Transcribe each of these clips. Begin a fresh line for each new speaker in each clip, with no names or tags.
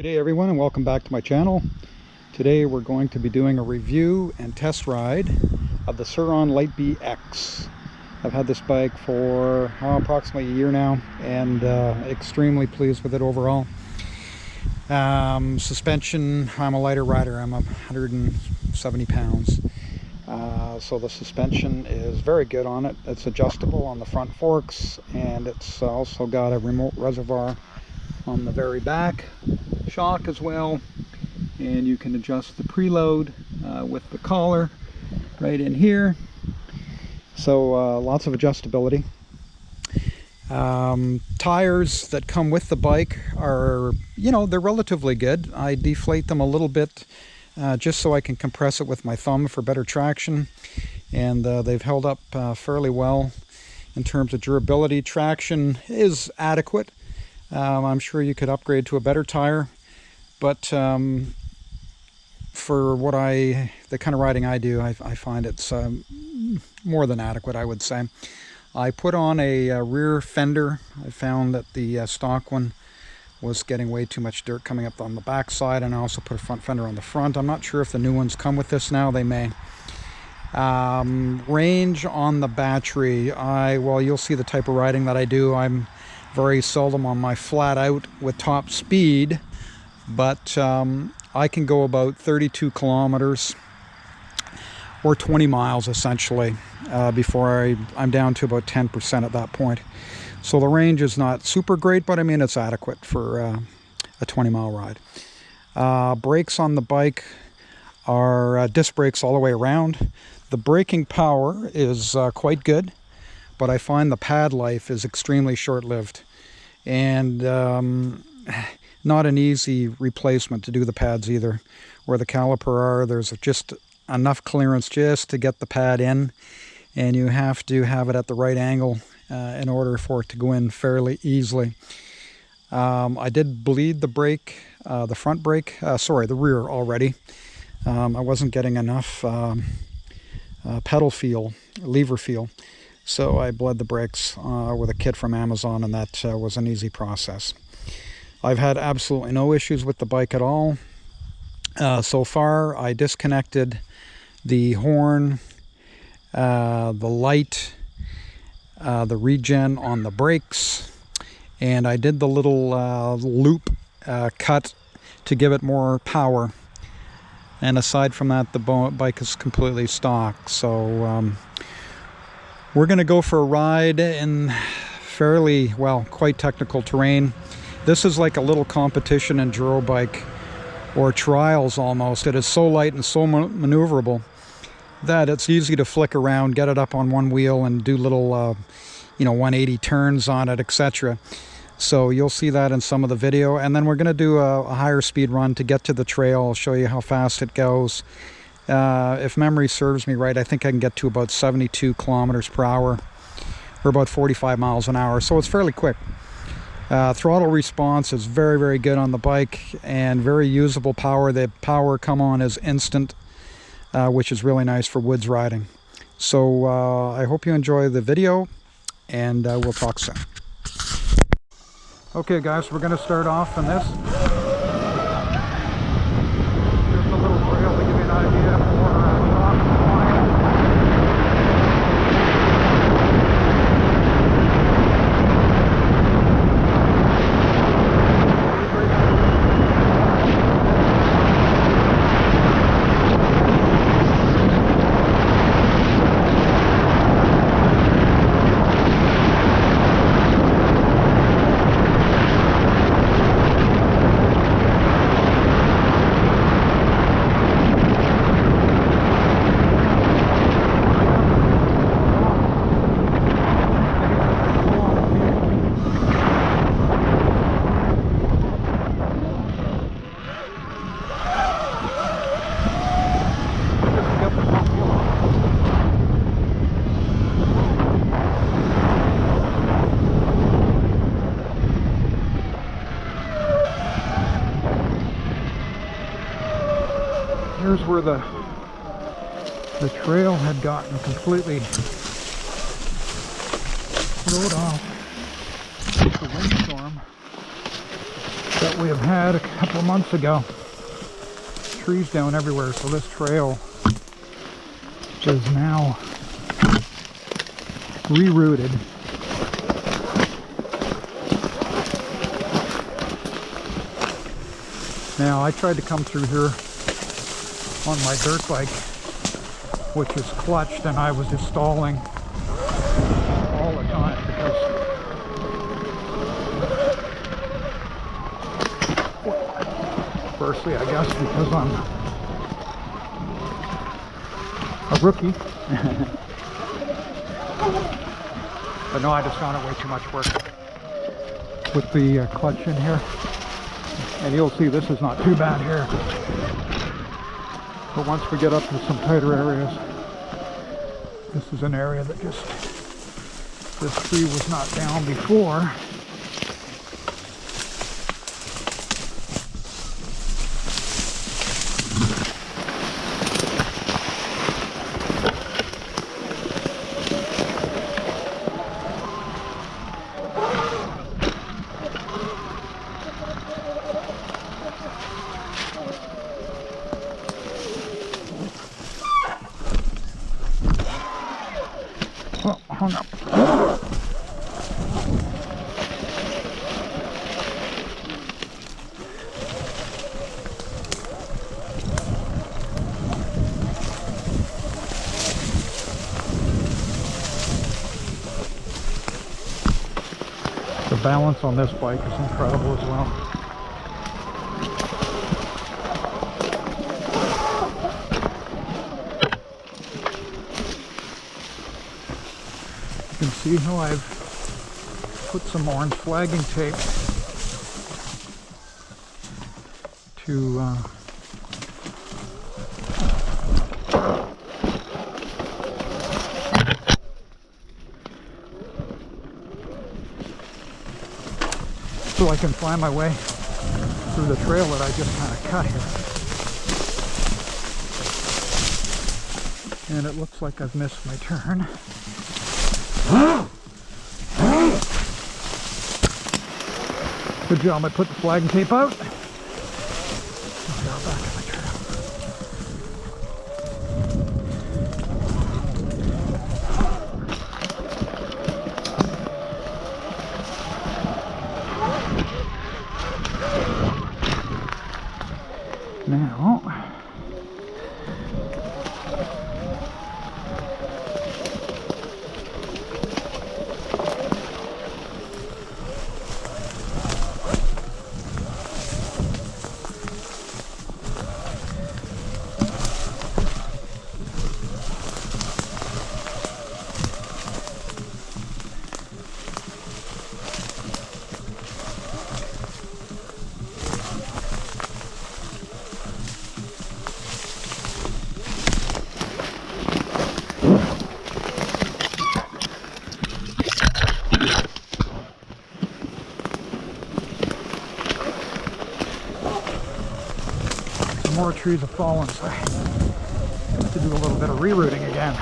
Good day everyone, and welcome back to my channel. Today we're going to be doing a review and test ride of the Suron Light BX. I've had this bike for approximately a year now, and extremely pleased with it overall. Suspension, I'm a lighter rider. I'm 170 pounds. So the suspension is very good on it. It's adjustable on the front forks, and it's also got a remote reservoir on the very back shock as well, and you can adjust the preload with the collar right in here. So lots of adjustability. Tires that come with the bike are, they're relatively good. I deflate them a little bit just so I can compress it with my thumb for better traction, and they've held up fairly well in terms of durability. Traction is adequate. I'm sure you could upgrade to a better tire, but for the kind of riding I do, I find it's more than adequate, I would say. I put on a rear fender. I found that the stock one was getting way too much dirt coming up on the back side, and I also put a front fender on the front. I'm not sure if the new ones come with this now. They may. Range on the battery, well, you'll see the type of riding that I do. I'm very seldom on my flat out with top speed, but I can go about 32 kilometers or 20 miles essentially before I'm down to about 10% at that point. So the range is not super great, but I mean it's adequate for a 20-mile ride. Brakes on the bike are disc brakes all the way around. The braking power is quite good, but I find the pad life is extremely short-lived, and not an easy replacement to do the pads either. Where the caliper are, there's just enough clearance just to get the pad in, and you have to have it at the right angle in order for it to go in fairly easily. I did bleed the brake, the front brake, the rear already. I wasn't getting enough pedal feel, lever feel. So I bled the brakes with a kit from Amazon, and that was an easy process. I've had absolutely no issues with the bike at all. So far, I disconnected the horn, the light, the regen on the brakes, and I did the little loop cut to give it more power. And aside from that, the bike is completely stock. So we're going to go for a ride in fairly, quite technical terrain. This is like a little competition enduro bike, or trials almost. It is so light and so maneuverable that it's easy to flick around, get it up on one wheel, and do little 180 turns on it, etc. So you'll see that in some of the video, and then we're going to do a higher speed run to get to the trail. I'll show you how fast it goes. If memory serves me right, I think I can get to about 72 kilometers per hour, or about 45 miles an hour, so it's fairly quick. Throttle response is very, very good on the bike, and very usable power. The power come on is instant, which is really nice for woods riding. So I hope you enjoy the video, and we'll talk soon. Okay guys, we're going to start off on this. Here's a little trail to give you an idea of where here's where the trail had gotten completely rode off. The windstorm that we have had a couple of months ago. Trees down everywhere, so this trail is now rerouted. Now, I tried to come through here on my dirt bike, which is clutched, and I was just stalling all the time because firstly, I guess because I'm a rookie. But no, I just found it way too much work with the clutch in here. And you'll see this is not too bad here. But once we get up to some tighter areas, this is an area that just, this tree was not down before. Oh, hung up. The balance on this bike is incredible as well. You can see how I've put some orange flagging tape to so I can find my way through the trail that I just kind of cut here. And it looks like I've missed my turn. Good job, I put the flagging tape out. Okay, we're back in my trail. Now, more trees have fallen, so I have to do a little bit of rerouting again.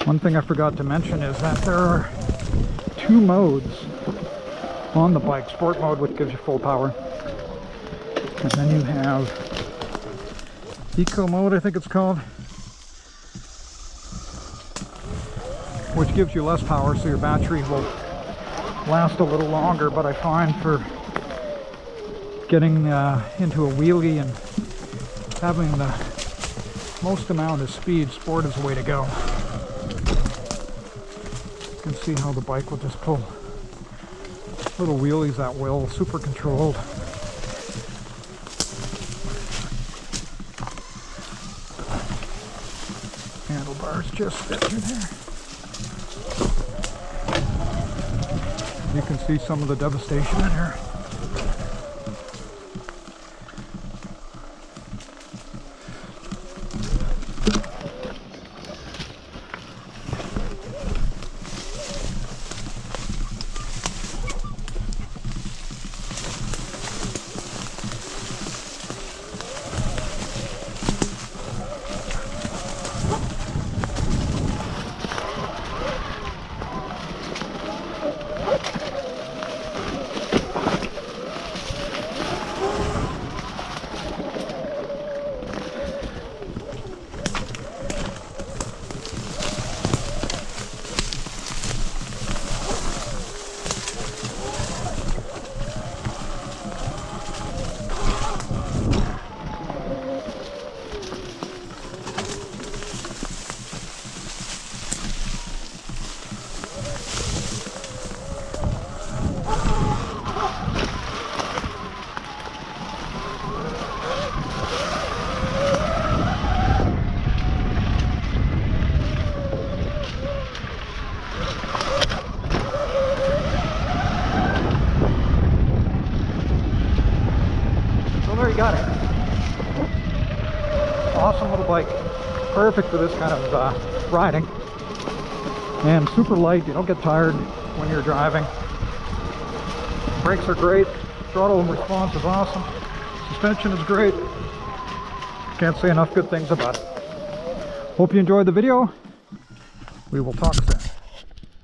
One thing I forgot to mention is that there are two modes on the bike. Sport mode, which gives you full power, and then you have Eco mode, I think it's called, which gives you less power, so your battery will last a little longer. But I find for getting into a wheelie and having the most amount of speed, sport is the way to go. You can see how the bike will just pull little wheelies at will, super controlled. Handlebars just fit through there. You can see some of the devastation in here. got it. Awesome little bike. Perfect for this kind of riding. And super light, you don't get tired when you're driving. Brakes are great. Throttle response is awesome. Suspension is great. Can't say enough good things about it. Hope you enjoyed the video. We will talk soon.